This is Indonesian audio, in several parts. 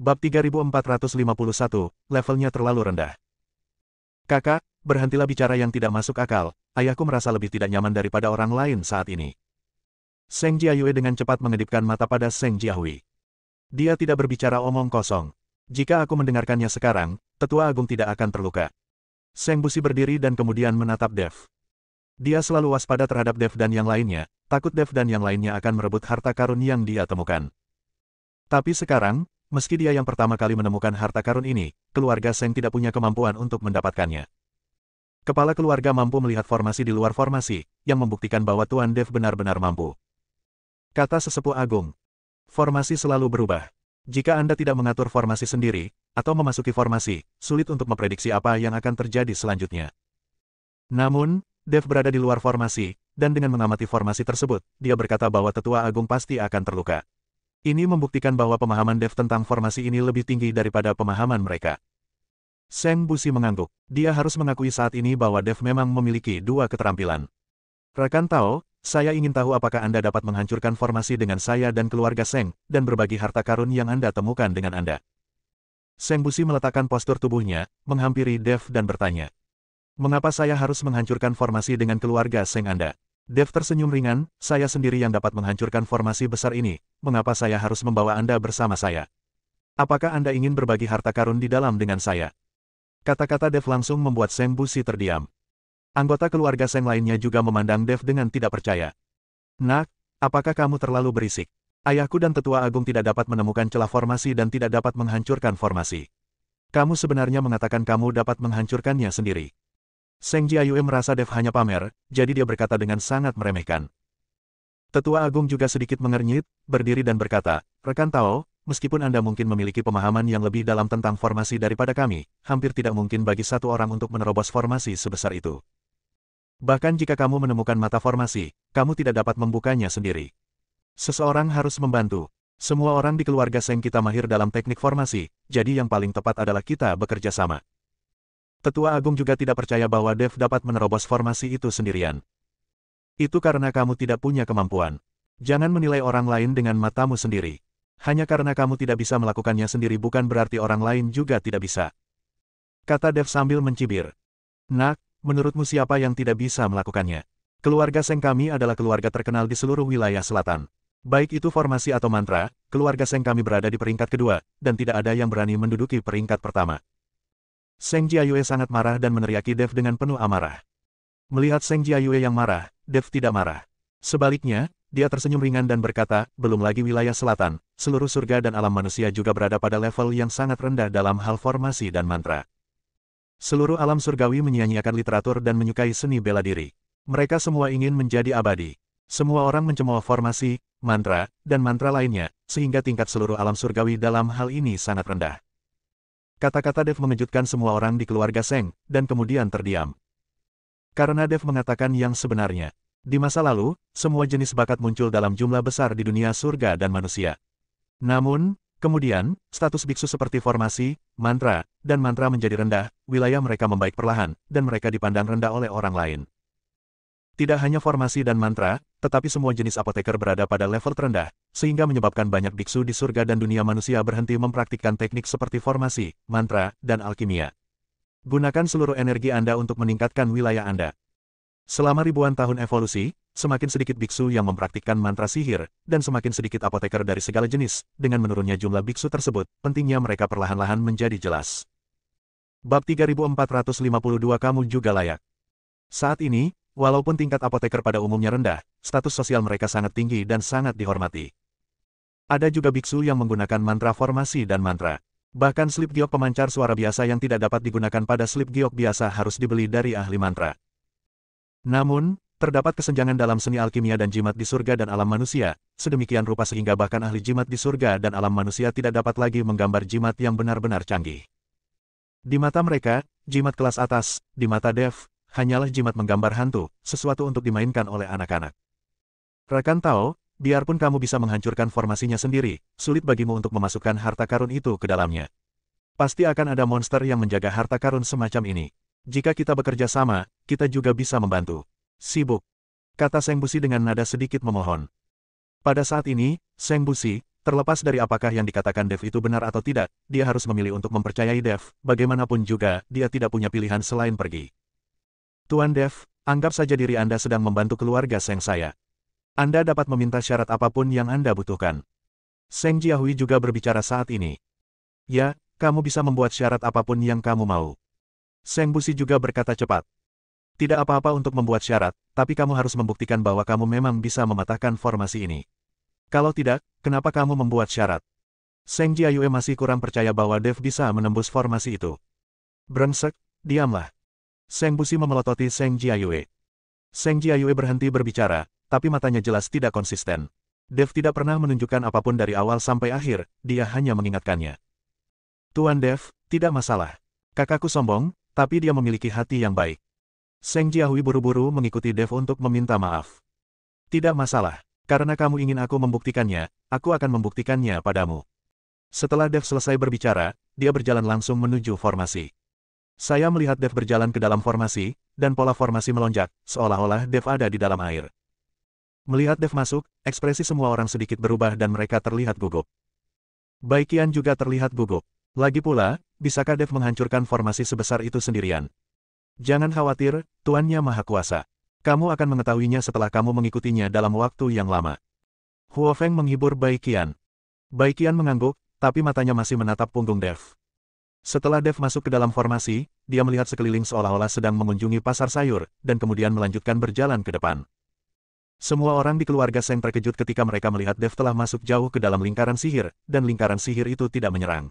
Bab 3451, levelnya terlalu rendah. Kakak, berhentilah bicara yang tidak masuk akal, ayahku merasa lebih tidak nyaman daripada orang lain saat ini. Seng Jiayue dengan cepat mengedipkan mata pada Seng Jiahui. Dia tidak berbicara omong kosong. Jika aku mendengarkannya sekarang, Tetua Agung tidak akan terluka. Seng Busi berdiri dan kemudian menatap Dev. Dia selalu waspada terhadap Dev dan yang lainnya, takut Dev dan yang lainnya akan merebut harta karun yang dia temukan. Tapi sekarang, meski dia yang pertama kali menemukan harta karun ini, keluarga Seng tidak punya kemampuan untuk mendapatkannya. Kepala keluarga mampu melihat formasi di luar formasi, yang membuktikan bahwa Tuan Dev benar-benar mampu. Kata sesepuh agung, formasi selalu berubah. Jika Anda tidak mengatur formasi sendiri, atau memasuki formasi, sulit untuk memprediksi apa yang akan terjadi selanjutnya. Namun, Dev berada di luar formasi, dan dengan mengamati formasi tersebut, dia berkata bahwa Tetua Agung pasti akan terluka. Ini membuktikan bahwa pemahaman Dev tentang formasi ini lebih tinggi daripada pemahaman mereka. Seng Busi mengangguk. Dia harus mengakui saat ini bahwa Dev memang memiliki dua keterampilan. Rekan Tao, saya ingin tahu apakah Anda dapat menghancurkan formasi dengan saya dan keluarga Seng, dan berbagi harta karun yang Anda temukan dengan Anda. Seng Busi meletakkan postur tubuhnya, menghampiri Dev dan bertanya. Mengapa saya harus menghancurkan formasi dengan keluarga Seng Anda? Dev tersenyum ringan, saya sendiri yang dapat menghancurkan formasi besar ini, mengapa saya harus membawa Anda bersama saya? Apakah Anda ingin berbagi harta karun di dalam dengan saya? Kata-kata Dev langsung membuat Seng Busi terdiam. Anggota keluarga Seng lainnya juga memandang Dev dengan tidak percaya. Nak, apakah kamu terlalu berisik? Ayahku dan Tetua Agung tidak dapat menemukan celah formasi dan tidak dapat menghancurkan formasi. Kamu sebenarnya mengatakan kamu dapat menghancurkannya sendiri. Seng Jiayue merasa Dev hanya pamer, jadi dia berkata dengan sangat meremehkan. Tetua Agung juga sedikit mengernyit, berdiri dan berkata, Rekan Tao, meskipun Anda mungkin memiliki pemahaman yang lebih dalam tentang formasi daripada kami, hampir tidak mungkin bagi satu orang untuk menerobos formasi sebesar itu. Bahkan jika kamu menemukan mata formasi, kamu tidak dapat membukanya sendiri. Seseorang harus membantu. Semua orang di keluarga Seng kita mahir dalam teknik formasi, jadi yang paling tepat adalah kita bekerja sama. Tetua Agung juga tidak percaya bahwa Dev dapat menerobos formasi itu sendirian. Itu karena kamu tidak punya kemampuan. Jangan menilai orang lain dengan matamu sendiri. Hanya karena kamu tidak bisa melakukannya sendiri bukan berarti orang lain juga tidak bisa. Kata Dev sambil mencibir. Nak, menurutmu siapa yang tidak bisa melakukannya? Keluarga Seng kami adalah keluarga terkenal di seluruh wilayah selatan. Baik itu formasi atau mantra, keluarga Seng kami berada di peringkat kedua, dan tidak ada yang berani menduduki peringkat pertama. Seng Jiayue sangat marah dan meneriaki Dev dengan penuh amarah. Melihat Seng Jiayue yang marah, Dev tidak marah. Sebaliknya, dia tersenyum ringan dan berkata, belum lagi wilayah selatan, seluruh surga dan alam manusia juga berada pada level yang sangat rendah dalam hal formasi dan mantra. Seluruh alam surgawi menyia-nyiakan literatur dan menyukai seni bela diri. Mereka semua ingin menjadi abadi. Semua orang mencemooh formasi, mantra, dan mantra lainnya, sehingga tingkat seluruh alam surgawi dalam hal ini sangat rendah. Kata-kata Dev mengejutkan semua orang di keluarga Seng, dan kemudian terdiam. Karena Dev mengatakan yang sebenarnya. Di masa lalu, semua jenis bakat muncul dalam jumlah besar di dunia surga dan manusia. Namun, kemudian, status biksu seperti formasi, mantra, dan mantra menjadi rendah, wilayah mereka membaik perlahan, dan mereka dipandang rendah oleh orang lain. Tidak hanya formasi dan mantra, tetapi semua jenis apoteker berada pada level terendah, sehingga menyebabkan banyak biksu di surga dan dunia manusia berhenti mempraktikkan teknik seperti formasi, mantra, dan alkimia. Gunakan seluruh energi Anda untuk meningkatkan wilayah Anda. Selama ribuan tahun evolusi, semakin sedikit biksu yang mempraktikkan mantra sihir, dan semakin sedikit apoteker dari segala jenis, dengan menurunnya jumlah biksu tersebut, pentingnya mereka perlahan-lahan menjadi jelas. Bab 3452 kamu juga layak. Saat ini, walaupun tingkat apoteker pada umumnya rendah, status sosial mereka sangat tinggi dan sangat dihormati. Ada juga biksu yang menggunakan mantra formasi dan mantra. Bahkan slip giok pemancar suara biasa yang tidak dapat digunakan pada slip giok biasa harus dibeli dari ahli mantra. Namun, terdapat kesenjangan dalam seni alkimia dan jimat di surga dan alam manusia, sedemikian rupa sehingga bahkan ahli jimat di surga dan alam manusia tidak dapat lagi menggambar jimat yang benar-benar canggih. Di mata mereka, jimat kelas atas, di mata Dev, hanyalah jimat menggambar hantu, sesuatu untuk dimainkan oleh anak-anak. Rekan Tao, biarpun kamu bisa menghancurkan formasinya sendiri, sulit bagimu untuk memasukkan harta karun itu ke dalamnya. Pasti akan ada monster yang menjaga harta karun semacam ini. Jika kita bekerja sama, kita juga bisa membantu. Sibuk, kata Seng Busi dengan nada sedikit memohon. Pada saat ini, Seng Busi, Terlepas dari apakah yang dikatakan Dev itu benar atau tidak, dia harus memilih untuk mempercayai Dev, bagaimanapun juga, dia tidak punya pilihan selain pergi. Tuan Dev, anggap saja diri Anda sedang membantu keluarga Seng saya. Anda dapat meminta syarat apapun yang Anda butuhkan. Seng Jiahui juga berbicara saat ini. Ya, kamu bisa membuat syarat apapun yang kamu mau. Seng Busi juga berkata cepat. Tidak apa-apa untuk membuat syarat, tapi kamu harus membuktikan bahwa kamu memang bisa mematahkan formasi ini. Kalau tidak, kenapa kamu membuat syarat? Seng Jiayue masih kurang percaya bahwa Dev bisa menembus formasi itu. Brengsek, diamlah. Seng Busi memelototi Seng Jiayue. Seng Jiayue berhenti berbicara, tapi matanya jelas tidak konsisten. Dev tidak pernah menunjukkan apapun dari awal sampai akhir, dia hanya mengingatkannya. Tuan Dev, tidak masalah. Kakakku sombong, tapi dia memiliki hati yang baik. Seng Jiahui buru-buru mengikuti Dev untuk meminta maaf. Tidak masalah. Karena kamu ingin aku membuktikannya, aku akan membuktikannya padamu. Setelah Dev selesai berbicara, dia berjalan langsung menuju formasi. Saya melihat Dev berjalan ke dalam formasi, dan pola formasi melonjak, seolah-olah Dev ada di dalam air. Melihat Dev masuk, ekspresi semua orang sedikit berubah dan mereka terlihat gugup. Baikian juga terlihat gugup. Lagi pula, bisakah Dev menghancurkan formasi sebesar itu sendirian? Jangan khawatir, tuannya Maha Kuasa. Kamu akan mengetahuinya setelah kamu mengikutinya dalam waktu yang lama. Huo Feng menghibur Baikian. Baikian mengangguk, tapi matanya masih menatap punggung Dev. Setelah Dev masuk ke dalam formasi, dia melihat sekeliling seolah-olah sedang mengunjungi pasar sayur, dan kemudian melanjutkan berjalan ke depan. Semua orang di keluarga Seng terkejut ketika mereka melihat Dev telah masuk jauh ke dalam lingkaran sihir, dan lingkaran sihir itu tidak menyerang.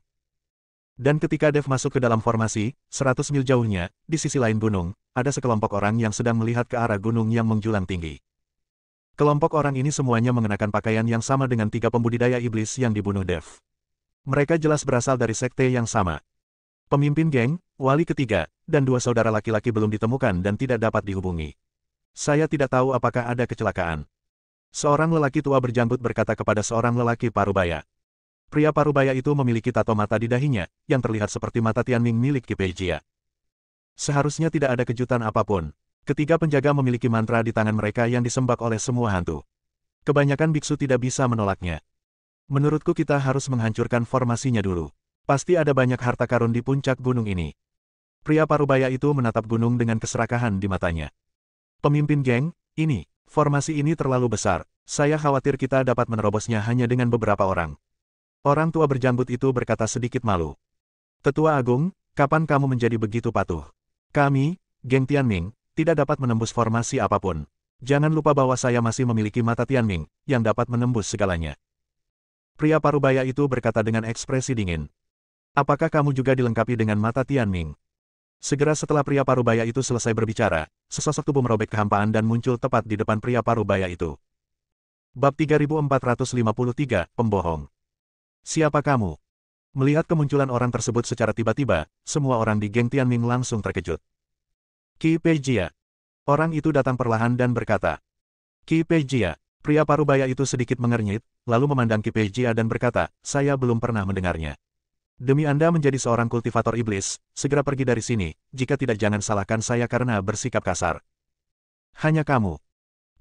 Dan ketika Dev masuk ke dalam formasi, 100 mil jauhnya, di sisi lain gunung, ada sekelompok orang yang sedang melihat ke arah gunung yang menjulang tinggi. Kelompok orang ini semuanya mengenakan pakaian yang sama dengan 3 pembudidaya iblis yang dibunuh Dev. Mereka jelas berasal dari sekte yang sama. Pemimpin geng, wali ketiga, dan 2 saudara laki-laki belum ditemukan dan tidak dapat dihubungi. Saya tidak tahu apakah ada kecelakaan. Seorang lelaki tua berjanggut berkata kepada seorang lelaki parubaya. Pria parubaya itu memiliki tato mata di dahinya, yang terlihat seperti mata Tianming milik Qi Peijia. Seharusnya tidak ada kejutan apapun. Ketiga penjaga memiliki mantra di tangan mereka yang disembah oleh semua hantu. Kebanyakan biksu tidak bisa menolaknya. Menurutku kita harus menghancurkan formasinya dulu. Pasti ada banyak harta karun di puncak gunung ini. Pria parubaya itu menatap gunung dengan keserakahan di matanya. Pemimpin geng, formasi ini terlalu besar. Saya khawatir kita dapat menerobosnya hanya dengan beberapa orang. Orang tua berjanggut itu berkata sedikit malu. Tetua Agung, kapan kamu menjadi begitu patuh? Kami, geng Tianming, tidak dapat menembus formasi apapun. Jangan lupa bahwa saya masih memiliki mata Tianming, yang dapat menembus segalanya. Pria parubaya itu berkata dengan ekspresi dingin. Apakah kamu juga dilengkapi dengan mata Tianming? Segera setelah pria parubaya itu selesai berbicara, sesosok tubuh merobek kehampaan dan muncul tepat di depan pria parubaya itu. Bab 3453, Pembohong. Siapa kamu? Melihat kemunculan orang tersebut secara tiba-tiba, semua orang di geng Tianming langsung terkejut. Qi Peijia. Orang itu datang perlahan dan berkata. Qi Peijia. Pria parubaya itu sedikit mengernyit, lalu memandang Qi Peijia dan berkata, saya belum pernah mendengarnya. Demi Anda menjadi seorang kultivator iblis, segera pergi dari sini, jika tidak jangan salahkan saya karena bersikap kasar. Hanya kamu.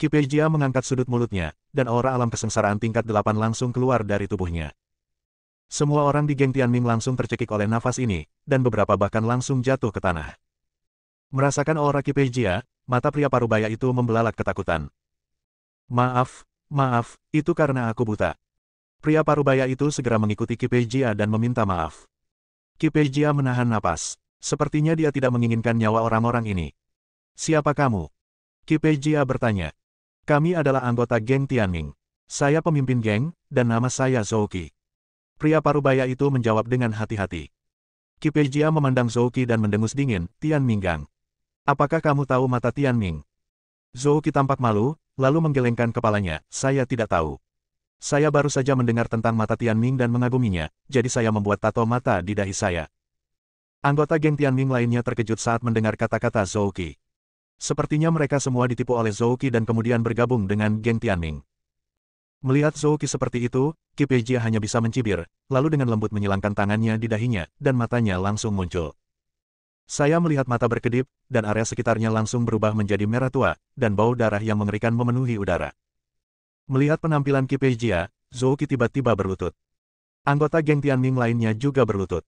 Qi Peijia mengangkat sudut mulutnya, dan aura alam kesengsaraan tingkat 8 langsung keluar dari tubuhnya. Semua orang di geng Tianming langsung tercekik oleh nafas ini, dan beberapa bahkan langsung jatuh ke tanah. Merasakan aura Qi Peijia, mata pria parubaya itu membelalak ketakutan. Maaf, itu karena aku buta. Pria parubaya itu segera mengikuti Qi Peijia dan meminta maaf. Qi Peijia menahan napas. Sepertinya dia tidak menginginkan nyawa orang-orang ini. Siapa kamu? Qi Peijia bertanya. Kami adalah anggota geng Tianming. Saya pemimpin geng, dan nama saya Zouqi. Pria parubaya itu menjawab dengan hati-hati. Qi Peijia memandang Zouqi dan mendengus dingin, Tianming Gang. Apakah kamu tahu mata Tianming? Zouqi tampak malu, lalu menggelengkan kepalanya, saya tidak tahu. Saya baru saja mendengar tentang mata Tianming dan mengaguminya, jadi saya membuat tato mata di dahi saya. Anggota geng Tianming lainnya terkejut saat mendengar kata-kata Zouqi. Sepertinya mereka semua ditipu oleh Zouqi dan kemudian bergabung dengan geng Tianming. Melihat Zouqi seperti itu, Qi Peijia hanya bisa mencibir, lalu dengan lembut menyilangkan tangannya di dahinya, dan matanya langsung muncul. Saya melihat mata berkedip, dan area sekitarnya langsung berubah menjadi merah tua, dan bau darah yang mengerikan memenuhi udara. Melihat penampilan Qi Peijia, Zhou Qi tiba-tiba berlutut. Anggota geng Tianming lainnya juga berlutut.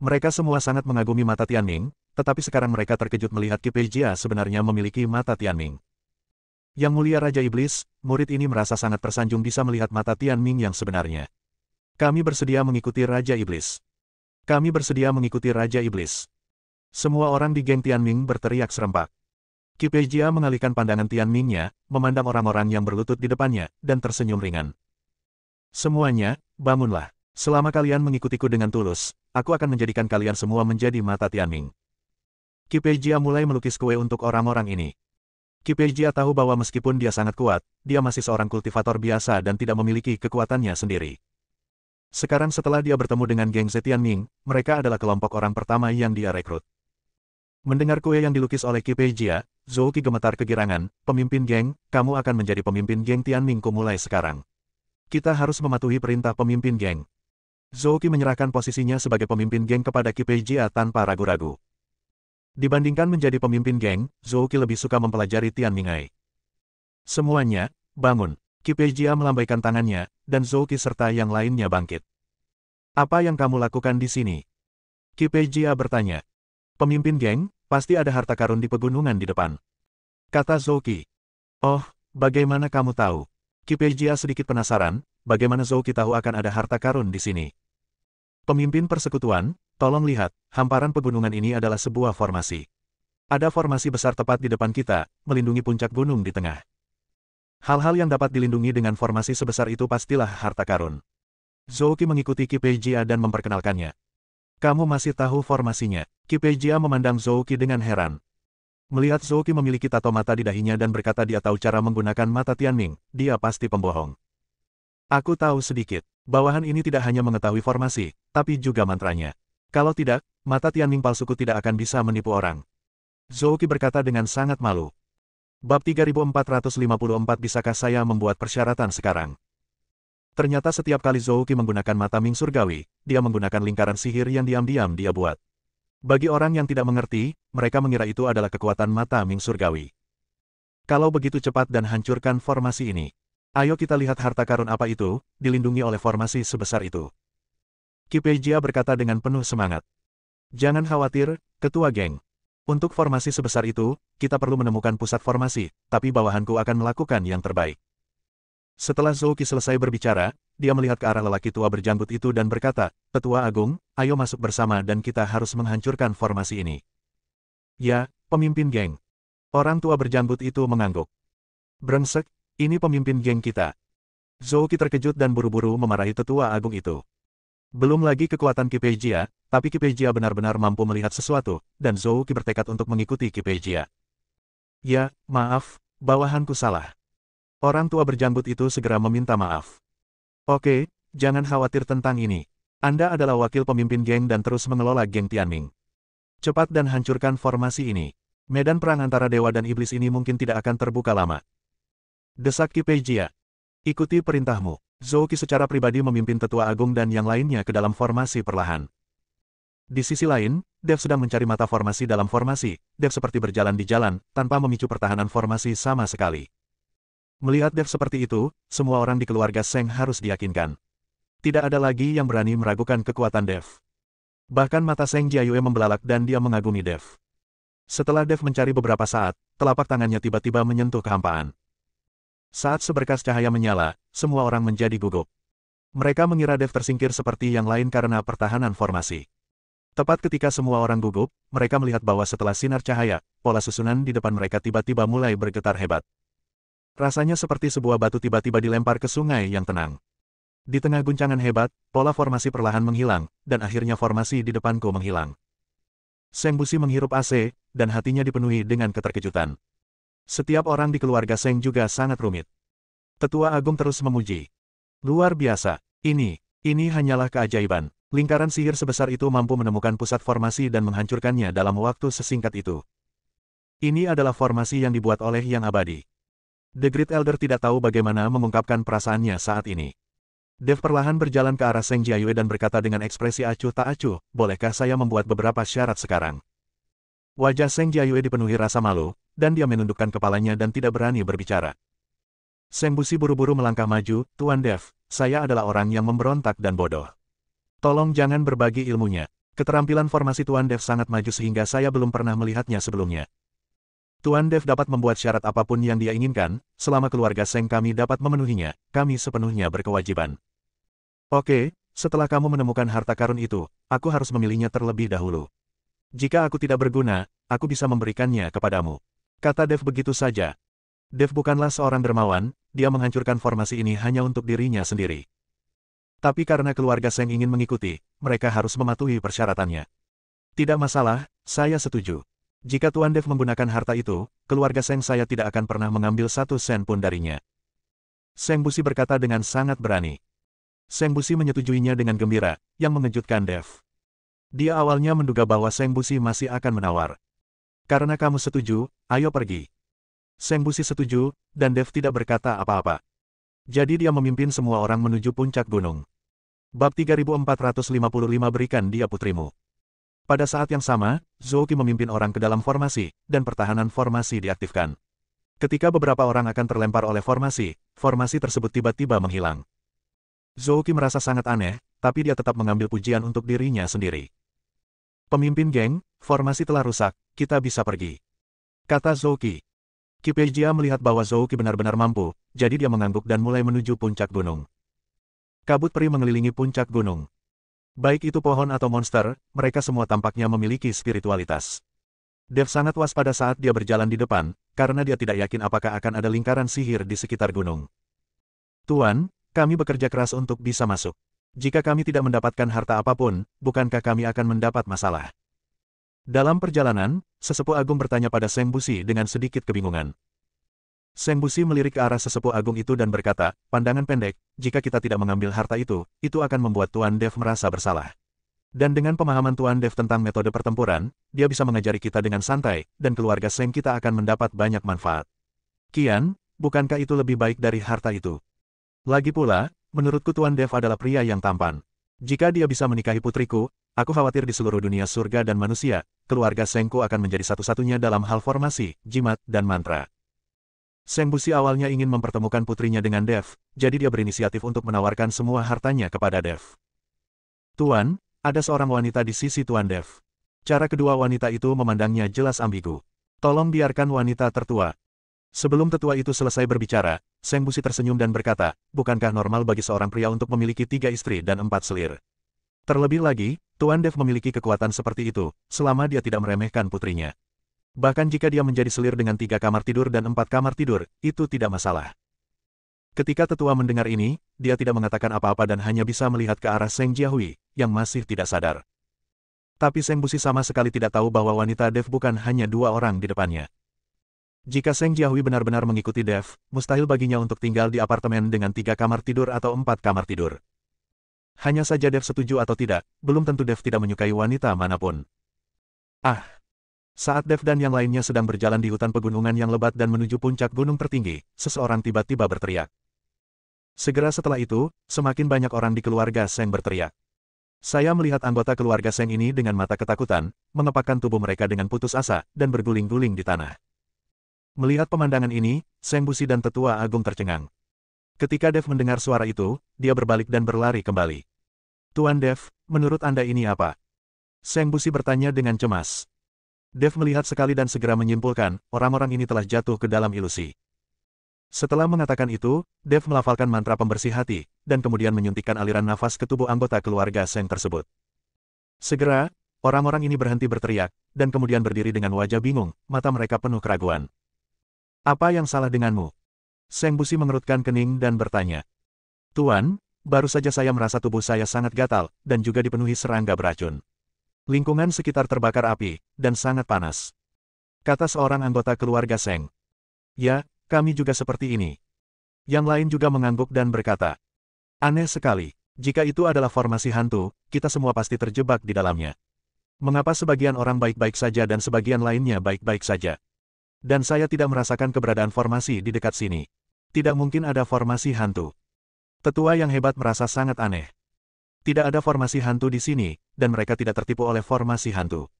Mereka semua sangat mengagumi mata Tianming, tetapi sekarang mereka terkejut melihat Qi Peijia sebenarnya memiliki mata Tianming. Yang Mulia Raja Iblis, murid ini merasa sangat tersanjung bisa melihat mata Tianming yang sebenarnya. Kami bersedia mengikuti Raja Iblis. Kami bersedia mengikuti Raja Iblis. Semua orang di geng Tianming berteriak serempak. Qi Peijia mengalihkan pandangan Tianmingnya, memandang orang-orang yang berlutut di depannya, dan tersenyum ringan. Semuanya, bangunlah. Selama kalian mengikutiku dengan tulus, aku akan menjadikan kalian semua menjadi mata Tianming. Qi Peijia mulai melukis kue untuk orang-orang ini. Qi Peijia tahu bahwa meskipun dia sangat kuat, dia masih seorang kultivator biasa dan tidak memiliki kekuatannya sendiri. Sekarang setelah dia bertemu dengan geng Zetianming, mereka adalah kelompok orang pertama yang dia rekrut. Mendengar kue yang dilukis oleh Qi Peijia, Zhou Qi gemetar kegirangan, pemimpin geng, kamu akan menjadi pemimpin geng Tianmingku mulai sekarang. Kita harus mematuhi perintah pemimpin geng. Zhou Qi menyerahkan posisinya sebagai pemimpin geng kepada Qi Peijia tanpa ragu-ragu. Dibandingkan menjadi pemimpin geng, Zhou Qi lebih suka mempelajari Tianmingai. Semuanya, bangun. Qi Peijia melambaikan tangannya, dan Zhou Qi serta yang lainnya bangkit. Apa yang kamu lakukan di sini? Qi Peijia bertanya. Pemimpin geng, pasti ada harta karun di pegunungan di depan. Kata Zhou Qi. Oh, bagaimana kamu tahu? Qi Peijia sedikit penasaran, bagaimana Zhou Qi tahu akan ada harta karun di sini. Pemimpin persekutuan, tolong lihat, hamparan pegunungan ini adalah sebuah formasi. Ada formasi besar tepat di depan kita, melindungi puncak gunung di tengah. Hal-hal yang dapat dilindungi dengan formasi sebesar itu pastilah harta karun. Zhou Qi mengikuti Qi Peijia dan memperkenalkannya. Kamu masih tahu formasinya? Qi Peijia memandang Zhou Qi dengan heran. Melihat Zhou Qi memiliki tato mata di dahinya dan berkata dia tahu cara menggunakan mata Tianming, dia pasti pembohong. Aku tahu sedikit. Bawahan ini tidak hanya mengetahui formasi, tapi juga mantranya. Kalau tidak, mata Tianming palsuku tidak akan bisa menipu orang. Zhou Qi berkata dengan sangat malu. Bab 3454 bisakah saya membuat persyaratan sekarang? Ternyata setiap kali Zhou Qi menggunakan mata Ming Surgawi, dia menggunakan lingkaran sihir yang diam-diam dia buat. Bagi orang yang tidak mengerti, mereka mengira itu adalah kekuatan mata Ming Surgawi. Kalau begitu cepat dan hancurkan formasi ini. Ayo kita lihat harta karun apa itu, dilindungi oleh formasi sebesar itu. Qi Peijia berkata dengan penuh semangat. Jangan khawatir, ketua geng. Untuk formasi sebesar itu, kita perlu menemukan pusat formasi, tapi bawahanku akan melakukan yang terbaik. Setelah Zhou Qi selesai berbicara, dia melihat ke arah lelaki tua berjanggut itu dan berkata, Tetua Agung, ayo masuk bersama dan kita harus menghancurkan formasi ini. Ya, pemimpin geng. Orang tua berjanggut itu mengangguk. Brengsek. Ini pemimpin geng kita. Zhou Qi terkejut dan buru-buru memarahi tetua agung itu. Belum lagi kekuatan Qi Peijia, tapi Qi Peijia benar-benar mampu melihat sesuatu, dan Zhou Qi bertekad untuk mengikuti Qi Peijia. Ya, maaf, bawahanku salah. Orang tua berjanggut itu segera meminta maaf. Oke, jangan khawatir tentang ini. Anda adalah wakil pemimpin geng dan terus mengelola geng Tianming. Cepat dan hancurkan formasi ini. Medan perang antara dewa dan iblis ini mungkin tidak akan terbuka lama. Desak Qi Peijia. Ikuti perintahmu. Zhou Qi secara pribadi memimpin tetua agung dan yang lainnya ke dalam formasi perlahan. Di sisi lain, Dev sedang mencari mata formasi dalam formasi. Dev seperti berjalan di jalan, tanpa memicu pertahanan formasi sama sekali. Melihat Dev seperti itu, semua orang di keluarga Seng harus diyakinkan. Tidak ada lagi yang berani meragukan kekuatan Dev. Bahkan mata Seng Jiayue membelalak dan dia mengagumi Dev. Setelah Dev mencari beberapa saat, telapak tangannya tiba-tiba menyentuh kehampaan. Saat seberkas cahaya menyala, semua orang menjadi gugup. Mereka mengira Dev tersingkir seperti yang lain karena pertahanan formasi. Tepat ketika semua orang gugup, mereka melihat bahwa setelah sinar cahaya, pola susunan di depan mereka tiba-tiba mulai bergetar hebat. Rasanya seperti sebuah batu tiba-tiba dilempar ke sungai yang tenang. Di tengah guncangan hebat, pola formasi perlahan menghilang, dan akhirnya formasi di depanku menghilang. Seng Busi menghirup AC, dan hatinya dipenuhi dengan keterkejutan. Setiap orang di keluarga Seng juga sangat rumit. Tetua Agung terus memuji. Luar biasa. Ini hanyalah keajaiban. Lingkaran sihir sebesar itu mampu menemukan pusat formasi dan menghancurkannya dalam waktu sesingkat itu. Ini adalah formasi yang dibuat oleh Yang Abadi. The Great Elder tidak tahu bagaimana mengungkapkan perasaannya saat ini. Dev perlahan berjalan ke arah Seng Jiayue dan berkata dengan ekspresi acuh tak acuh, bolehkah saya membuat beberapa syarat sekarang? Wajah Seng Jiayue dipenuhi rasa malu, dan dia menundukkan kepalanya dan tidak berani berbicara. Seng Busi buru-buru melangkah maju, Tuan Dev, saya adalah orang yang memberontak dan bodoh. Tolong jangan berbagi ilmunya. Keterampilan formasi Tuan Dev sangat maju sehingga saya belum pernah melihatnya sebelumnya. Tuan Dev dapat membuat syarat apapun yang dia inginkan, selama keluarga Seng kami dapat memenuhinya, kami sepenuhnya berkewajiban. Oke, setelah kamu menemukan harta karun itu, aku harus memilihnya terlebih dahulu. Jika aku tidak berguna, aku bisa memberikannya kepadamu. Kata Dev begitu saja. Dev bukanlah seorang dermawan, dia menghancurkan formasi ini hanya untuk dirinya sendiri. Tapi karena keluarga Seng ingin mengikuti, mereka harus mematuhi persyaratannya. Tidak masalah, saya setuju. Jika Tuan Dev menggunakan harta itu, keluarga Seng saya tidak akan pernah mengambil 1 sen pun darinya. Seng Busi berkata dengan sangat berani. Seng Busi menyetujuinya dengan gembira, yang mengejutkan Dev. Dia awalnya menduga bahwa Seng Busi masih akan menawar. Karena kamu setuju, ayo pergi. Seng Busi setuju, dan Dev tidak berkata apa-apa. Jadi dia memimpin semua orang menuju puncak gunung. Bab 3455 berikan dia putrimu. Pada saat yang sama, Zouki memimpin orang ke dalam formasi, dan pertahanan formasi diaktifkan. Ketika beberapa orang akan terlempar oleh formasi, formasi tersebut tiba-tiba menghilang. Zouki merasa sangat aneh, tapi dia tetap mengambil pujian untuk dirinya sendiri. Pemimpin geng, formasi telah rusak, kita bisa pergi. Kata Zouki. Kipejia melihat bahwa Zouki benar-benar mampu, jadi dia mengangguk dan mulai menuju puncak gunung. Kabut peri mengelilingi puncak gunung. Baik itu pohon atau monster, mereka semua tampaknya memiliki spiritualitas. Dev sangat waspada saat dia berjalan di depan, karena dia tidak yakin apakah akan ada lingkaran sihir di sekitar gunung. Tuan, kami bekerja keras untuk bisa masuk. Jika kami tidak mendapatkan harta apapun, bukankah kami akan mendapat masalah? Dalam perjalanan, sesepuh agung bertanya pada Seng Busi dengan sedikit kebingungan. Seng Busi melirik ke arah sesepuh agung itu dan berkata, pandangan pendek, jika kita tidak mengambil harta itu akan membuat Tuan Dev merasa bersalah. Dan dengan pemahaman Tuan Dev tentang metode pertempuran, dia bisa mengajari kita dengan santai, dan keluarga Seng kita akan mendapat banyak manfaat. Kian, bukankah itu lebih baik dari harta itu? Lagi pula, menurutku Tuan Dev adalah pria yang tampan. Jika dia bisa menikahi putriku, aku khawatir di seluruh dunia surga dan manusia, keluarga Sengku akan menjadi satu-satunya dalam hal formasi, jimat, dan mantra. Seng Busi awalnya ingin mempertemukan putrinya dengan Dev, jadi dia berinisiatif untuk menawarkan semua hartanya kepada Dev. Tuan, ada seorang wanita di sisi Tuan Dev. Cara kedua wanita itu memandangnya jelas ambigu. Tolong biarkan wanita tertua. Sebelum tetua itu selesai berbicara, Seng Busi tersenyum dan berkata, bukankah normal bagi seorang pria untuk memiliki 3 istri dan 4 selir? Terlebih lagi, Tuan Dev memiliki kekuatan seperti itu, selama dia tidak meremehkan putrinya. Bahkan jika dia menjadi selir dengan 3 kamar tidur dan 4 kamar tidur, itu tidak masalah. Ketika tetua mendengar ini, dia tidak mengatakan apa-apa dan hanya bisa melihat ke arah Seng Jiahui, yang masih tidak sadar. Tapi Seng Busi sama sekali tidak tahu bahwa wanita Dev bukan hanya 2 orang di depannya. Jika Seng Jiahui benar-benar mengikuti Dev, mustahil baginya untuk tinggal di apartemen dengan 3 kamar tidur atau 4 kamar tidur. Hanya saja Dev setuju atau tidak, belum tentu Dev tidak menyukai wanita manapun. Saat Dev dan yang lainnya sedang berjalan di hutan pegunungan yang lebat dan menuju puncak gunung tertinggi, seseorang tiba-tiba berteriak. Segera setelah itu, semakin banyak orang di keluarga Seng berteriak. Saya melihat anggota keluarga Seng ini dengan mata ketakutan, mengepakkan tubuh mereka dengan putus asa, dan berguling-guling di tanah. Melihat pemandangan ini, Seng Busi dan tetua agung tercengang. Ketika Dev mendengar suara itu, dia berbalik dan berlari kembali. Tuan Dev, menurut Anda ini apa? Seng Busi bertanya dengan cemas. Dev melihat sekali dan segera menyimpulkan, orang-orang ini telah jatuh ke dalam ilusi. Setelah mengatakan itu, Dev melafalkan mantra pembersih hati, dan kemudian menyuntikkan aliran nafas ke tubuh anggota keluarga Seng tersebut. Segera, orang-orang ini berhenti berteriak, dan kemudian berdiri dengan wajah bingung, mata mereka penuh keraguan. Apa yang salah denganmu? Seng Busi mengerutkan kening dan bertanya. Tuan, baru saja saya merasa tubuh saya sangat gatal, dan juga dipenuhi serangga beracun. Lingkungan sekitar terbakar api, dan sangat panas. Kata seorang anggota keluarga Seng. Ya, kami juga seperti ini. Yang lain juga mengangguk dan berkata. Aneh sekali, jika itu adalah formasi hantu, kita semua pasti terjebak di dalamnya. Mengapa sebagian orang baik-baik saja dan sebagian lainnya baik-baik saja? Dan saya tidak merasakan keberadaan formasi di dekat sini. Tidak mungkin ada formasi hantu. Tetua yang hebat merasa sangat aneh. Tidak ada formasi hantu di sini, dan mereka tidak tertipu oleh formasi hantu.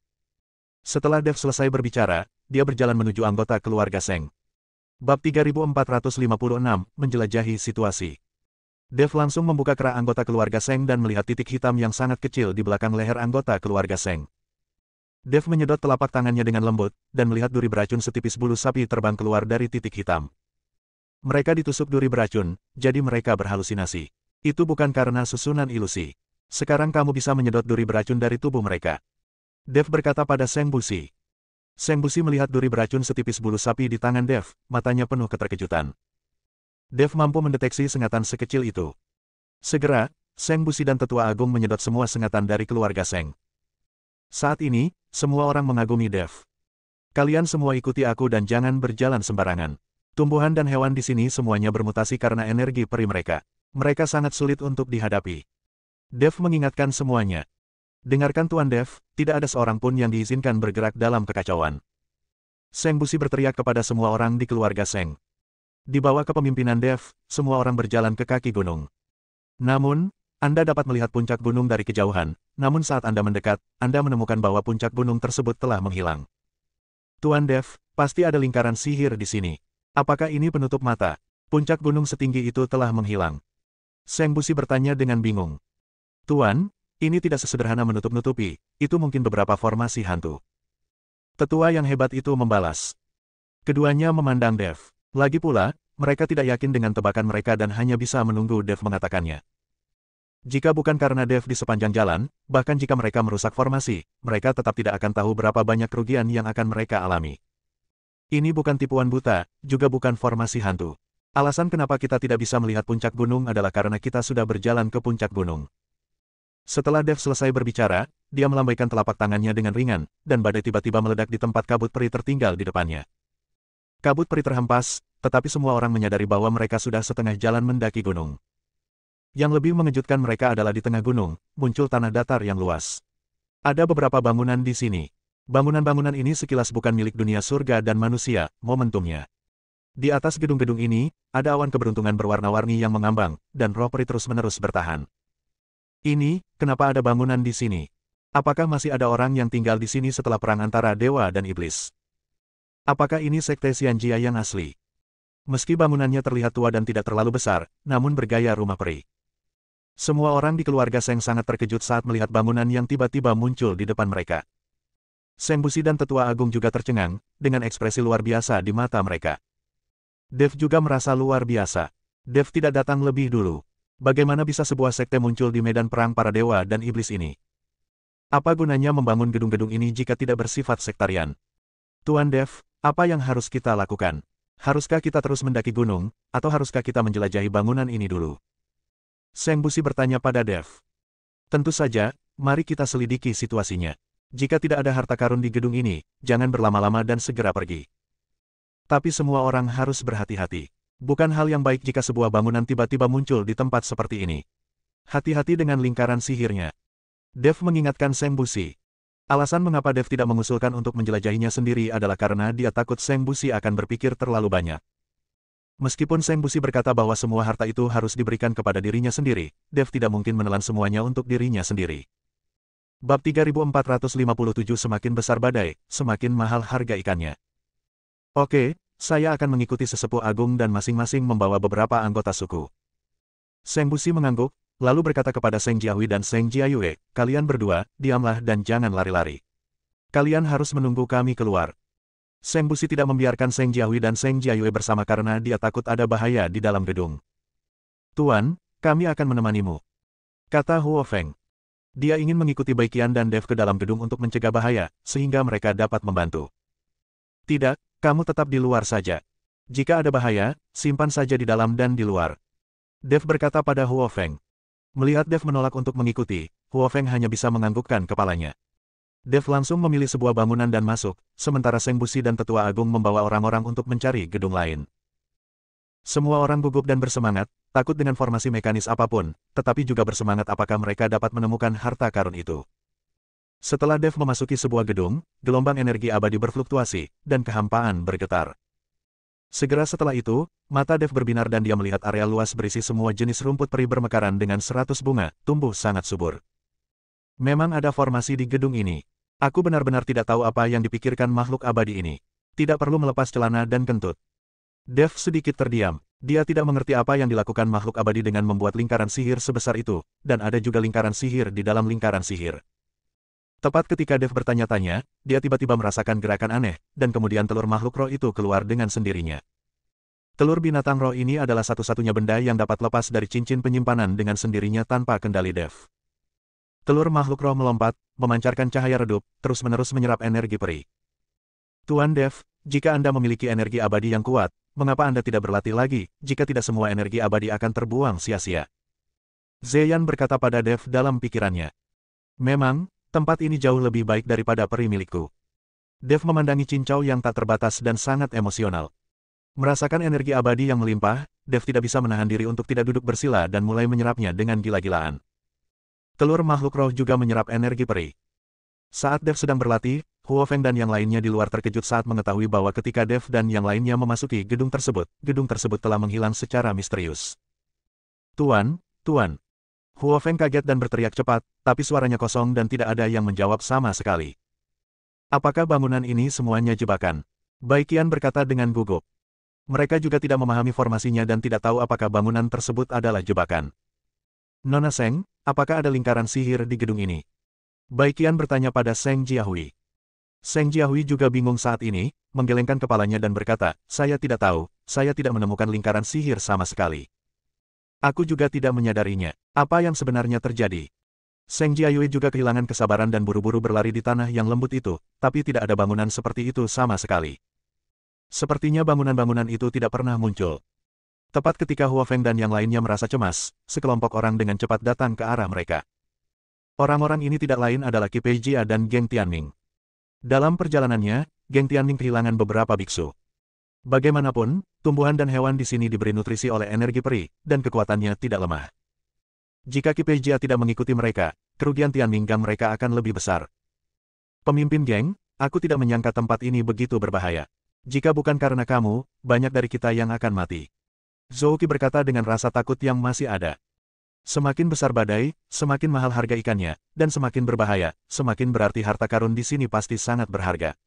Setelah Dev selesai berbicara, dia berjalan menuju anggota keluarga Seng. Bab 3456, Menjelajahi Situasi. Dev langsung membuka kerak anggota keluarga Seng dan melihat titik hitam yang sangat kecil di belakang leher anggota keluarga Seng. Dev menyedot telapak tangannya dengan lembut, dan melihat duri beracun setipis bulu sapi terbang keluar dari titik hitam. Mereka ditusuk duri beracun, jadi mereka berhalusinasi. Itu bukan karena susunan ilusi. Sekarang kamu bisa menyedot duri beracun dari tubuh mereka. Dev berkata pada Seng Busi. Seng Busi melihat duri beracun setipis bulu sapi di tangan Dev, matanya penuh keterkejutan. Dev mampu mendeteksi sengatan sekecil itu. Segera, Seng Busi dan Tetua Agung menyedot semua sengatan dari keluarga Seng. Saat ini, semua orang mengagumi Dev. Kalian semua ikuti aku dan jangan berjalan sembarangan. Tumbuhan dan hewan di sini semuanya bermutasi karena energi peri mereka. Mereka sangat sulit untuk dihadapi. Dev mengingatkan semuanya. Dengarkan Tuan Dev, tidak ada seorang pun yang diizinkan bergerak dalam kekacauan. Seng Busi berteriak kepada semua orang di keluarga Seng. Di bawah kepemimpinan Dev, semua orang berjalan ke kaki gunung. Namun, Anda dapat melihat puncak gunung dari kejauhan, namun saat Anda mendekat, Anda menemukan bahwa puncak gunung tersebut telah menghilang. Tuan Dev, pasti ada lingkaran sihir di sini. Apakah ini penutup mata? Puncak gunung setinggi itu telah menghilang. Seng Busi bertanya dengan bingung. Tuan, ini tidak sesederhana menutup-nutupi, itu mungkin beberapa formasi hantu. Tetua yang hebat itu membalas. Keduanya memandang Dev. Lagi pula, mereka tidak yakin dengan tebakan mereka dan hanya bisa menunggu Dev mengatakannya. Jika bukan karena Dev di sepanjang jalan, bahkan jika mereka merusak formasi, mereka tetap tidak akan tahu berapa banyak kerugian yang akan mereka alami. Ini bukan tipuan buta, juga bukan formasi hantu. Alasan kenapa kita tidak bisa melihat puncak gunung adalah karena kita sudah berjalan ke puncak gunung. Setelah Dev selesai berbicara, dia melambaikan telapak tangannya dengan ringan, dan badai tiba-tiba meledak di tempat kabut peri tertinggal di depannya. Kabut peri terhempas, tetapi semua orang menyadari bahwa mereka sudah setengah jalan mendaki gunung. Yang lebih mengejutkan mereka adalah di tengah gunung, muncul tanah datar yang luas. Ada beberapa bangunan di sini. Bangunan-bangunan ini sekilas bukan milik dunia surga dan manusia, momentumnya. Di atas gedung-gedung ini, ada awan keberuntungan berwarna-warni yang mengambang, dan roh peri terus-menerus bertahan. Ini, kenapa ada bangunan di sini? Apakah masih ada orang yang tinggal di sini setelah perang antara dewa dan iblis? Apakah ini sekte Xianjia yang asli? Meski bangunannya terlihat tua dan tidak terlalu besar, namun bergaya rumah peri. Semua orang di keluarga Seng sangat terkejut saat melihat bangunan yang tiba-tiba muncul di depan mereka. Seng Busi dan Tetua Agung juga tercengang, dengan ekspresi luar biasa di mata mereka. Dev juga merasa luar biasa. Dev tidak datang lebih dulu. Bagaimana bisa sebuah sekte muncul di medan perang para dewa dan iblis ini? Apa gunanya membangun gedung-gedung ini jika tidak bersifat sektarian? Tuan Dev, apa yang harus kita lakukan? Haruskah kita terus mendaki gunung, atau haruskah kita menjelajahi bangunan ini dulu? Seng Busi bertanya pada Dev. Tentu saja, mari kita selidiki situasinya. Jika tidak ada harta karun di gedung ini, jangan berlama-lama dan segera pergi. Tapi semua orang harus berhati-hati. Bukan hal yang baik jika sebuah bangunan tiba-tiba muncul di tempat seperti ini. Hati-hati dengan lingkaran sihirnya. Dev mengingatkan Seng Busi. Alasan mengapa Dev tidak mengusulkan untuk menjelajahinya sendiri adalah karena dia takut Seng Busi akan berpikir terlalu banyak. Meskipun Seng Busi berkata bahwa semua harta itu harus diberikan kepada dirinya sendiri, Dev tidak mungkin menelan semuanya untuk dirinya sendiri. Bab 3457 semakin besar badai, semakin mahal harga ikannya. Oke, saya akan mengikuti sesepuh agung dan masing-masing membawa beberapa anggota suku. Seng Busi mengangguk, lalu berkata kepada Seng Jiahui dan Seng Jiayue, kalian berdua, diamlah dan jangan lari-lari. Kalian harus menunggu kami keluar. Seng Busi tidak membiarkan Seng Jiahui dan Seng Jiayue bersama karena dia takut ada bahaya di dalam gedung. Tuan, kami akan menemanimu, kata Huo Feng. Dia ingin mengikuti Baiqian dan Dev ke dalam gedung untuk mencegah bahaya, sehingga mereka dapat membantu. Tidak, kamu tetap di luar saja. Jika ada bahaya, simpan saja di dalam dan di luar. Dev berkata pada Huo Feng. Melihat Dev menolak untuk mengikuti, Huo Feng hanya bisa menganggukkan kepalanya. Dev langsung memilih sebuah bangunan dan masuk, sementara Seng Busi dan Tetua Agung membawa orang-orang untuk mencari gedung lain. Semua orang gugup dan bersemangat, takut dengan formasi mekanis apapun, tetapi juga bersemangat apakah mereka dapat menemukan harta karun itu. Setelah Dev memasuki sebuah gedung, gelombang energi abadi berfluktuasi, dan kehampaan bergetar. Segera setelah itu, mata Dev berbinar dan dia melihat area luas berisi semua jenis rumput peri bermekaran dengan 100 bunga, tumbuh sangat subur. Memang ada formasi di gedung ini. Aku benar-benar tidak tahu apa yang dipikirkan makhluk abadi ini. Tidak perlu melepas celana dan kentut. Dev sedikit terdiam. Dia tidak mengerti apa yang dilakukan makhluk abadi dengan membuat lingkaran sihir sebesar itu, dan ada juga lingkaran sihir di dalam lingkaran sihir. Tepat ketika Dev bertanya-tanya, dia tiba-tiba merasakan gerakan aneh, dan kemudian telur makhluk roh itu keluar dengan sendirinya. Telur binatang roh ini adalah satu-satunya benda yang dapat lepas dari cincin penyimpanan dengan sendirinya tanpa kendali Dev. Telur makhluk roh melompat, memancarkan cahaya redup, terus-menerus menyerap energi peri. Tuan Dev, jika Anda memiliki energi abadi yang kuat, mengapa Anda tidak berlatih lagi, jika tidak semua energi abadi akan terbuang sia-sia? Zeyan berkata pada Dev dalam pikirannya. Memang, tempat ini jauh lebih baik daripada peri milikku. Dev memandangi cincau yang tak terbatas dan sangat emosional. Merasakan energi abadi yang melimpah, Dev tidak bisa menahan diri untuk tidak duduk bersila dan mulai menyerapnya dengan gila-gilaan. Telur makhluk roh juga menyerap energi peri. Saat Dev sedang berlatih, Huo Feng dan yang lainnya di luar terkejut saat mengetahui bahwa ketika Dev dan yang lainnya memasuki gedung tersebut telah menghilang secara misterius. Tuan, Tuan. Huo Feng kaget dan berteriak cepat, tapi suaranya kosong dan tidak ada yang menjawab sama sekali. Apakah bangunan ini semuanya jebakan? Baiqian berkata dengan gugup. Mereka juga tidak memahami formasinya dan tidak tahu apakah bangunan tersebut adalah jebakan. Nona Seng, apakah ada lingkaran sihir di gedung ini? Baiqian bertanya pada Seng Jiahui. Seng Jiahui juga bingung saat ini, menggelengkan kepalanya dan berkata, saya tidak tahu, saya tidak menemukan lingkaran sihir sama sekali. Aku juga tidak menyadarinya. Apa yang sebenarnya terjadi? Seng Jiahui juga kehilangan kesabaran dan buru-buru berlari di tanah yang lembut itu, tapi tidak ada bangunan seperti itu sama sekali. Sepertinya bangunan-bangunan itu tidak pernah muncul. Tepat ketika Huo Feng dan yang lainnya merasa cemas, sekelompok orang dengan cepat datang ke arah mereka. Orang-orang ini tidak lain adalah Qi Pei Jia dan Geng Tianming. Dalam perjalanannya, Geng Tianming kehilangan beberapa biksu. Bagaimanapun, tumbuhan dan hewan di sini diberi nutrisi oleh energi peri, dan kekuatannya tidak lemah. Jika Qi Pei Jia tidak mengikuti mereka, kerugian Tianming Gang mereka akan lebih besar. Pemimpin geng, aku tidak menyangka tempat ini begitu berbahaya. Jika bukan karena kamu, banyak dari kita yang akan mati. Zhou Qi berkata dengan rasa takut yang masih ada. Semakin besar badai, semakin mahal harga ikannya, dan semakin berbahaya, semakin berarti harta karun di sini pasti sangat berharga.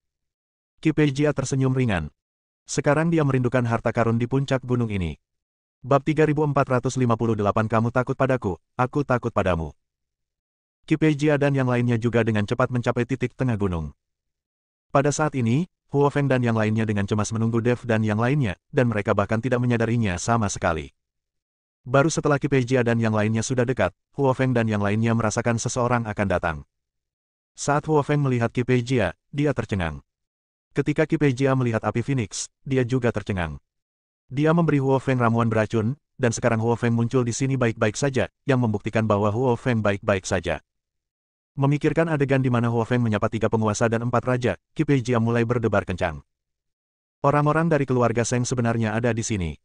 Qi Pei Jia tersenyum ringan. Sekarang dia merindukan harta karun di puncak gunung ini. Bab 3458 Kamu takut padaku, aku takut padamu. Qi Pei Jia dan yang lainnya juga dengan cepat mencapai titik tengah gunung. Pada saat ini, Huo Feng dan yang lainnya dengan cemas menunggu Dev dan yang lainnya, dan mereka bahkan tidak menyadarinya sama sekali. Baru setelah Qi Pei Jia dan yang lainnya sudah dekat, Huo Feng dan yang lainnya merasakan seseorang akan datang. Saat Huo Feng melihat Qi Pei Jia, dia tercengang. Ketika Qi Pei Jia melihat api Phoenix, dia juga tercengang. Dia memberi Huo Feng ramuan beracun, dan sekarang Huo Feng muncul di sini baik-baik saja, yang membuktikan bahwa Huo Feng baik-baik saja. Memikirkan adegan di mana Huo Feng menyapa 3 penguasa dan 4 raja, Qi Pei Jia mulai berdebar kencang. Orang-orang dari keluarga Seng sebenarnya ada di sini.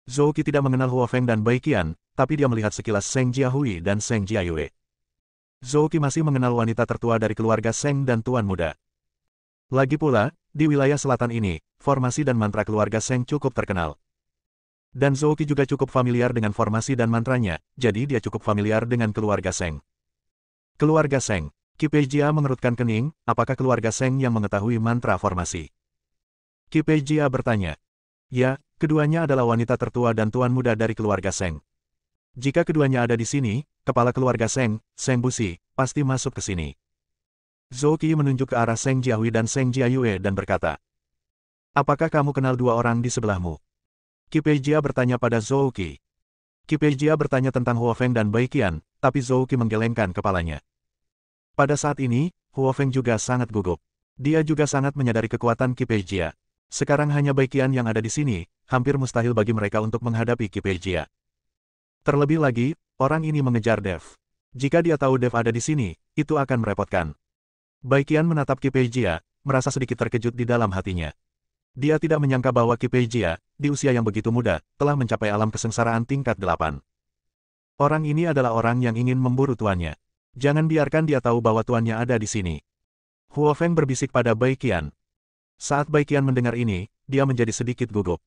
Zhou Qi tidak mengenal Huo Feng dan Baiqian, tapi dia melihat sekilas Seng Jiahui dan Seng Jiayue. Zhou Qi masih mengenal wanita tertua dari keluarga Seng dan Tuan Muda. Lagi pula, di wilayah selatan ini, formasi dan mantra keluarga Seng cukup terkenal. Dan Zhou Qi juga cukup familiar dengan formasi dan mantranya, jadi dia cukup familiar dengan keluarga Seng. Keluarga Seng. Qi Pei Jia mengerutkan kening, apakah keluarga Seng yang mengetahui mantra formasi? Qi Pei Jia bertanya. Ya, keduanya adalah wanita tertua dan tuan muda dari keluarga Seng. Jika keduanya ada di sini, kepala keluarga Seng, Seng Busi, pasti masuk ke sini. Zhou Qi menunjuk ke arah Seng Jiahui dan Seng Jiayue dan berkata. Apakah kamu kenal 2 orang di sebelahmu? Qi Pei Jia bertanya pada Zhou Qi. Qi Pei Jia bertanya tentang Huo Feng dan Baiqian, tapi Zhou Qi menggelengkan kepalanya. Pada saat ini, Huo Feng juga sangat gugup. Dia juga sangat menyadari kekuatan Qi Pei Jia. Sekarang hanya Baiqian yang ada di sini, hampir mustahil bagi mereka untuk menghadapi Qi Pei Jia. Terlebih lagi, orang ini mengejar Dev. Jika dia tahu Dev ada di sini, itu akan merepotkan. Baiqian menatap Qi Pei Jia, merasa sedikit terkejut di dalam hatinya. Dia tidak menyangka bahwa Qi Pei Jia, di usia yang begitu muda, telah mencapai alam kesengsaraan tingkat 8. Orang ini adalah orang yang ingin memburu tuannya. Jangan biarkan dia tahu bahwa tuannya ada di sini. Huo Feng berbisik pada Baiqian. Saat Baiqian mendengar ini, dia menjadi sedikit gugup.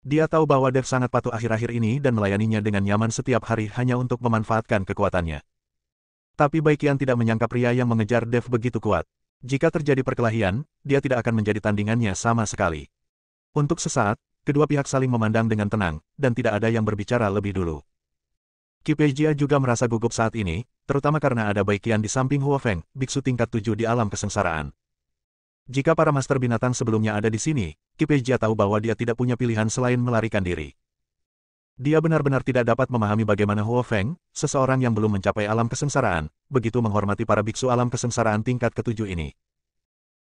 Dia tahu bahwa Dev sangat patuh akhir-akhir ini dan melayaninya dengan nyaman setiap hari hanya untuk memanfaatkan kekuatannya. Tapi Baiqian tidak menyangka pria yang mengejar Dev begitu kuat. Jika terjadi perkelahian, dia tidak akan menjadi tandingannya sama sekali. Untuk sesaat, kedua pihak saling memandang dengan tenang, dan tidak ada yang berbicara lebih dulu. Qi Peijia juga merasa gugup saat ini, terutama karena ada Baiqian di samping Huo Feng, biksu tingkat 7 di alam kesengsaraan. Jika para master binatang sebelumnya ada di sini, Qi Peijia tahu bahwa dia tidak punya pilihan selain melarikan diri. Dia benar-benar tidak dapat memahami bagaimana Huo Feng, seseorang yang belum mencapai alam kesengsaraan, begitu menghormati para biksu alam kesengsaraan tingkat ke-7 ini.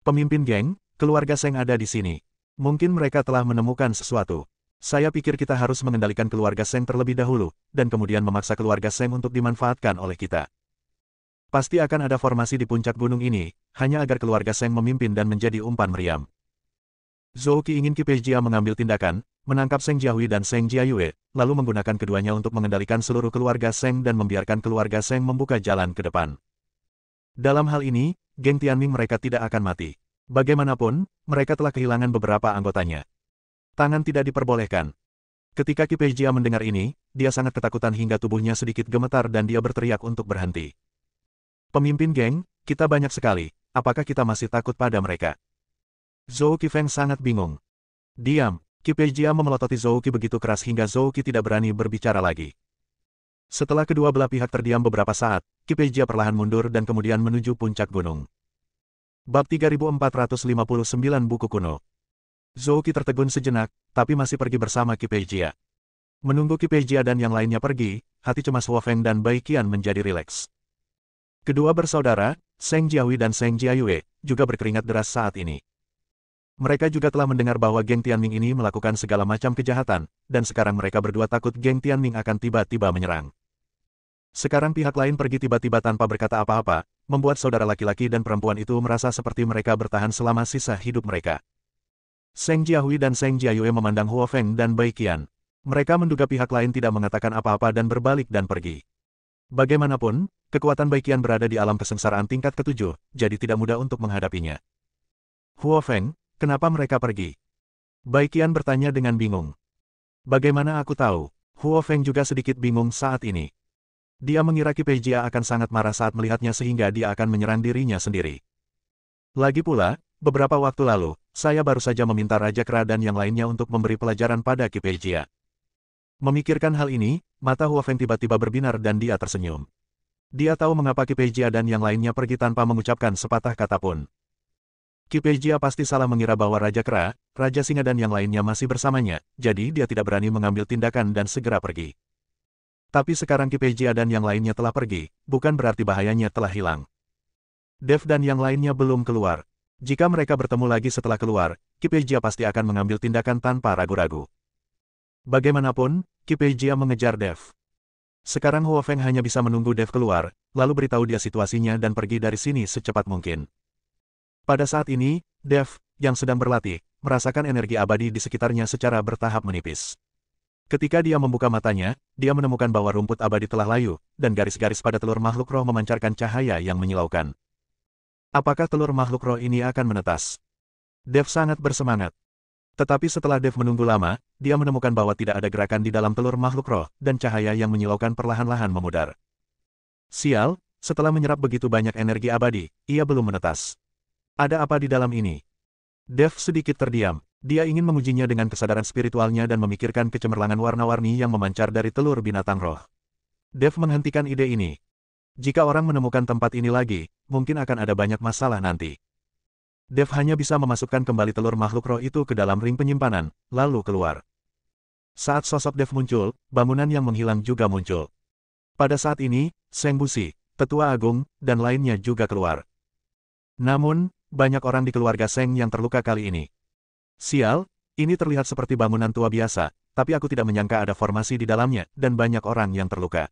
Pemimpin geng, keluarga Seng ada di sini. Mungkin mereka telah menemukan sesuatu. Saya pikir kita harus mengendalikan keluarga Seng terlebih dahulu, dan kemudian memaksa keluarga Seng untuk dimanfaatkan oleh kita. Pasti akan ada formasi di puncak gunung ini, hanya agar keluarga Seng memimpin dan menjadi umpan meriam. Zhou Qi ingin Qi Peijia mengambil tindakan, menangkap Seng Jiahui dan Seng Jiayue, lalu menggunakan keduanya untuk mengendalikan seluruh keluarga Seng dan membiarkan keluarga Seng membuka jalan ke depan. Dalam hal ini, geng Tianming mereka tidak akan mati. Bagaimanapun, mereka telah kehilangan beberapa anggotanya. Tangan tidak diperbolehkan. Ketika Qi Peijia mendengar ini, dia sangat ketakutan hingga tubuhnya sedikit gemetar dan dia berteriak untuk berhenti. Pemimpin geng, kita banyak sekali, apakah kita masih takut pada mereka? Zhou Qifeng sangat bingung. Diam. Qi Peijia memelototi Zhou Qi begitu keras hingga Zhou Qi tidak berani berbicara lagi. Setelah kedua belah pihak terdiam beberapa saat, Qi Peijia perlahan mundur dan kemudian menuju puncak gunung. Bab 3459 Buku Kuno. Zhou Qi tertegun sejenak, tapi masih pergi bersama Qi Peijia. Menunggu Qi Peijia dan yang lainnya pergi, hati cemas Huo Feng dan Baiqian menjadi rileks. Kedua bersaudara, Seng Jiahui dan Seng Jiayue, juga berkeringat deras saat ini. Mereka juga telah mendengar bahwa geng Tianming ini melakukan segala macam kejahatan, dan sekarang mereka berdua takut geng Tianming akan tiba-tiba menyerang. Sekarang pihak lain pergi tiba-tiba tanpa berkata apa-apa, membuat saudara laki-laki dan perempuan itu merasa seperti mereka bertahan selama sisa hidup mereka. Seng Jiahui dan Seng Jiayue memandang Huo Feng dan Baiqian. Mereka menduga pihak lain tidak mengatakan apa-apa dan berbalik dan pergi. Bagaimanapun, kekuatan Baiqian berada di alam kesengsaraan tingkat ke-7, jadi tidak mudah untuk menghadapinya. Huo Feng, kenapa mereka pergi? Baiqian bertanya dengan bingung. Bagaimana aku tahu? Huo Feng juga sedikit bingung saat ini. Dia mengira Qi Peijia akan sangat marah saat melihatnya sehingga dia akan menyerang dirinya sendiri. Lagi pula, beberapa waktu lalu, saya baru saja meminta Raja Kera dan yang lainnya untuk memberi pelajaran pada Qi Peijia. Memikirkan hal ini, mata Huo Feng tiba-tiba berbinar dan dia tersenyum. Dia tahu mengapa Qi Peijia dan yang lainnya pergi tanpa mengucapkan sepatah kata pun. Qi Peijia pasti salah mengira bahwa Raja Kera, Raja Singa dan yang lainnya masih bersamanya, jadi dia tidak berani mengambil tindakan dan segera pergi. Tapi sekarang Qi Peijia dan yang lainnya telah pergi, bukan berarti bahayanya telah hilang. Dev dan yang lainnya belum keluar. Jika mereka bertemu lagi setelah keluar, Qi Peijia pasti akan mengambil tindakan tanpa ragu-ragu. Bagaimanapun, Qi Peijia mengejar Dev. Sekarang Huo Feng hanya bisa menunggu Dev keluar, lalu beritahu dia situasinya dan pergi dari sini secepat mungkin. Pada saat ini, Dev, yang sedang berlatih, merasakan energi abadi di sekitarnya secara bertahap menipis. Ketika dia membuka matanya, dia menemukan bahwa rumput abadi telah layu, dan garis-garis pada telur makhluk roh memancarkan cahaya yang menyilaukan. Apakah telur makhluk roh ini akan menetas? Dev sangat bersemangat. Tetapi setelah Dev menunggu lama, dia menemukan bahwa tidak ada gerakan di dalam telur makhluk roh, dan cahaya yang menyilaukan perlahan-lahan memudar. Sial, setelah menyerap begitu banyak energi abadi, ia belum menetas. Ada apa di dalam ini? Dev sedikit terdiam. Dia ingin mengujinya dengan kesadaran spiritualnya dan memikirkan kecemerlangan warna-warni yang memancar dari telur binatang roh. Dev menghentikan ide ini. Jika orang menemukan tempat ini lagi, mungkin akan ada banyak masalah nanti. Dev hanya bisa memasukkan kembali telur makhluk roh itu ke dalam ring penyimpanan, lalu keluar. Saat sosok Dev muncul, bangunan yang menghilang juga muncul. Pada saat ini, Seng Busi, Tetua Agung, dan lainnya juga keluar. Namun, banyak orang di keluarga Seng yang terluka kali ini. Sial, ini terlihat seperti bangunan tua biasa, tapi aku tidak menyangka ada formasi di dalamnya, dan banyak orang yang terluka.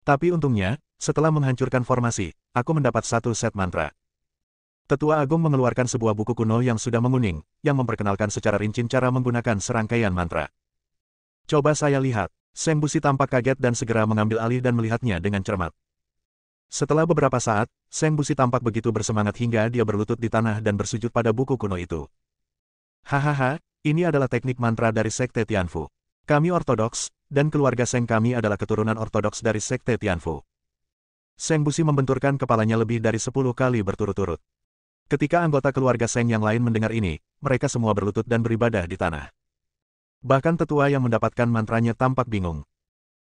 Tapi untungnya, setelah menghancurkan formasi, aku mendapat satu set mantra. Tetua Agung mengeluarkan sebuah buku kuno yang sudah menguning, yang memperkenalkan secara rinci cara menggunakan serangkaian mantra. Coba saya lihat. Seng Busi tampak kaget dan segera mengambil alih dan melihatnya dengan cermat. Setelah beberapa saat, Seng Busi tampak begitu bersemangat hingga dia berlutut di tanah dan bersujud pada buku kuno itu. Hahaha, ini adalah teknik mantra dari Sekte Tianfu. Kami ortodoks, dan keluarga Seng kami adalah keturunan ortodoks dari Sekte Tianfu. Seng Busi membenturkan kepalanya lebih dari 10 kali berturut-turut. Ketika anggota keluarga Seng yang lain mendengar ini, mereka semua berlutut dan beribadah di tanah. Bahkan tetua yang mendapatkan mantranya tampak bingung.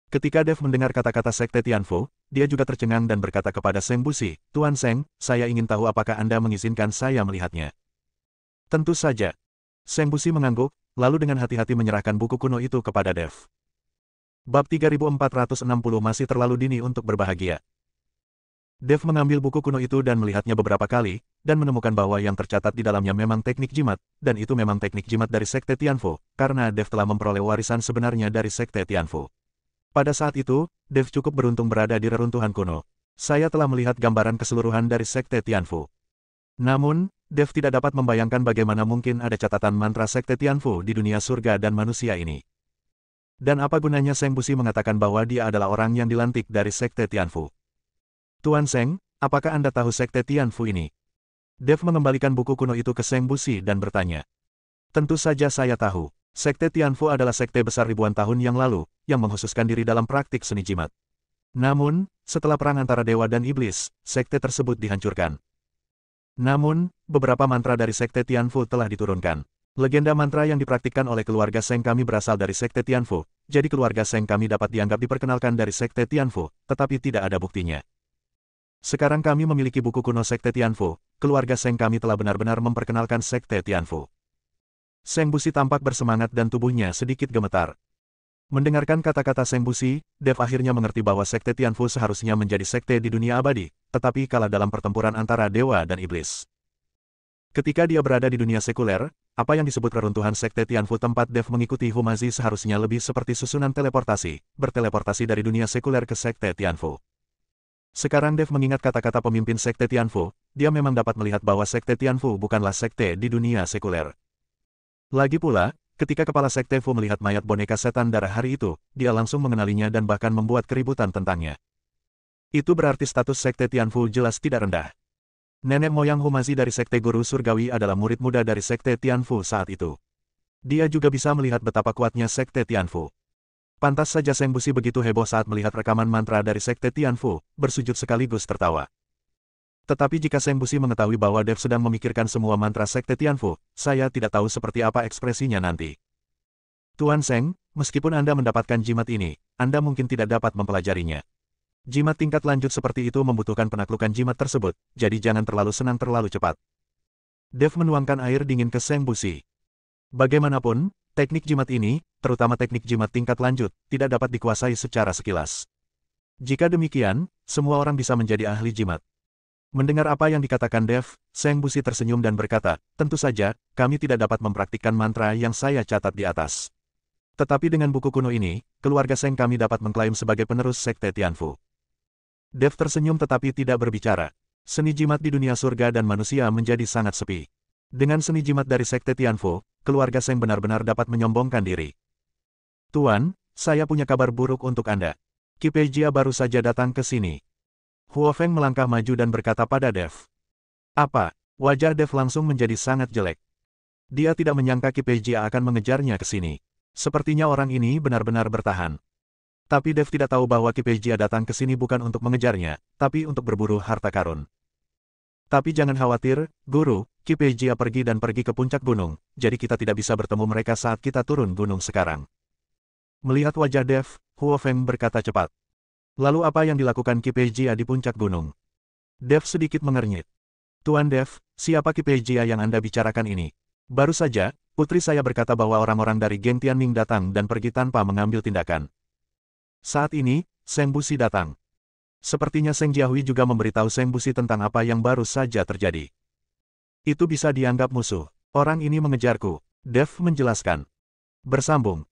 Ketika Dev mendengar kata-kata Sekte Tianfu, dia juga tercengang dan berkata kepada Seng Busi, "Tuan Seng, saya ingin tahu apakah Anda mengizinkan saya melihatnya?" Tentu saja. Seng Busi mengangguk, lalu dengan hati-hati menyerahkan buku kuno itu kepada Dev. Bab 3460 masih terlalu dini untuk berbahagia. Dev mengambil buku kuno itu dan melihatnya beberapa kali, dan menemukan bahwa yang tercatat di dalamnya memang teknik jimat, dan itu memang teknik jimat dari Sekte Tianfu, karena Dev telah memperoleh warisan sebenarnya dari Sekte Tianfu. Pada saat itu, Dev cukup beruntung berada di reruntuhan kuno. Saya telah melihat gambaran keseluruhan dari Sekte Tianfu. Namun, Dev tidak dapat membayangkan bagaimana mungkin ada catatan mantra Sekte Tianfu di dunia surga dan manusia ini. Dan apa gunanya Seng Busi mengatakan bahwa dia adalah orang yang dilantik dari Sekte Tianfu? Tuan Seng, apakah Anda tahu Sekte Tianfu ini? Dev mengembalikan buku kuno itu ke Seng Busi dan bertanya. Tentu saja saya tahu. Sekte Tianfu adalah sekte besar ribuan tahun yang lalu, yang mengkhususkan diri dalam praktik seni jimat. Namun, setelah perang antara dewa dan iblis, sekte tersebut dihancurkan. Namun, beberapa mantra dari Sekte Tianfu telah diturunkan. Legenda mantra yang dipraktikkan oleh keluarga Seng kami berasal dari Sekte Tianfu, jadi keluarga Seng kami dapat dianggap diperkenalkan dari Sekte Tianfu, tetapi tidak ada buktinya. Sekarang kami memiliki buku kuno Sekte Tianfu, keluarga Seng kami telah benar-benar memperkenalkan Sekte Tianfu. Seng Busi tampak bersemangat dan tubuhnya sedikit gemetar. Mendengarkan kata-kata Seng Busi, Dev akhirnya mengerti bahwa Sekte Tianfu seharusnya menjadi sekte di dunia abadi, tetapi kalah dalam pertempuran antara dewa dan iblis. Ketika dia berada di dunia sekuler, apa yang disebut reruntuhan Sekte Tianfu tempat Dev mengikuti Humazi seharusnya lebih seperti susunan teleportasi, berteleportasi dari dunia sekuler ke Sekte Tianfu. Sekarang Dev mengingat kata-kata pemimpin Sekte Tianfu, dia memang dapat melihat bahwa Sekte Tianfu bukanlah sekte di dunia sekuler. Lagi pula, ketika kepala Sekte Fu melihat mayat boneka setan darah hari itu, dia langsung mengenalinya dan bahkan membuat keributan tentangnya. Itu berarti status Sekte Tianfu jelas tidak rendah. Nenek moyang Humazi dari Sekte Guru Surgawi adalah murid muda dari Sekte Tianfu saat itu. Dia juga bisa melihat betapa kuatnya Sekte Tianfu. Pantas saja Seng Busi begitu heboh saat melihat rekaman mantra dari Sekte Tianfu, bersujud sekaligus tertawa. Tetapi jika Seng Busi mengetahui bahwa Dev sedang memikirkan semua mantra Sekte Tianfu, saya tidak tahu seperti apa ekspresinya nanti. Tuan Seng, meskipun Anda mendapatkan jimat ini, Anda mungkin tidak dapat mempelajarinya. Jimat tingkat lanjut seperti itu membutuhkan penaklukan jimat tersebut, jadi jangan terlalu senang terlalu cepat. Dev menuangkan air dingin ke Seng Busi. Bagaimanapun, teknik jimat ini, terutama teknik jimat tingkat lanjut, tidak dapat dikuasai secara sekilas. Jika demikian, semua orang bisa menjadi ahli jimat. Mendengar apa yang dikatakan Dev, Seng Busi tersenyum dan berkata, tentu saja, kami tidak dapat mempraktikkan mantra yang saya catat di atas. Tetapi dengan buku kuno ini, keluarga Seng kami dapat mengklaim sebagai penerus Sekte Tianfu. Dev tersenyum tetapi tidak berbicara. Seni jimat di dunia surga dan manusia menjadi sangat sepi. Dengan seni jimat dari Sekte Tianfu, keluarga Seng benar-benar dapat menyombongkan diri. Tuan, saya punya kabar buruk untuk Anda. Qi Peijia baru saja datang ke sini. Huo Feng melangkah maju dan berkata pada Dev. Apa? Wajah Dev langsung menjadi sangat jelek. Dia tidak menyangka Qi Peijia akan mengejarnya ke sini. Sepertinya orang ini benar-benar bertahan. Tapi Dev tidak tahu bahwa Qi Peijia datang ke sini bukan untuk mengejarnya, tapi untuk berburu harta karun. Tapi jangan khawatir, Guru, Qi Peijia pergi dan pergi ke puncak gunung, jadi kita tidak bisa bertemu mereka saat kita turun gunung sekarang. Melihat wajah Dev, Huo Feng berkata cepat. Lalu apa yang dilakukan Qi Peijia di puncak gunung? Dev sedikit mengernyit. Tuan Dev, siapa Qi Peijia yang Anda bicarakan ini? Baru saja, putri saya berkata bahwa orang-orang dari geng Tianming datang dan pergi tanpa mengambil tindakan. Saat ini, Seng Busi datang. Sepertinya Seng Jiahui juga memberitahu Seng Busi tentang apa yang baru saja terjadi. Itu bisa dianggap musuh. Orang ini mengejarku. Dev menjelaskan. Bersambung.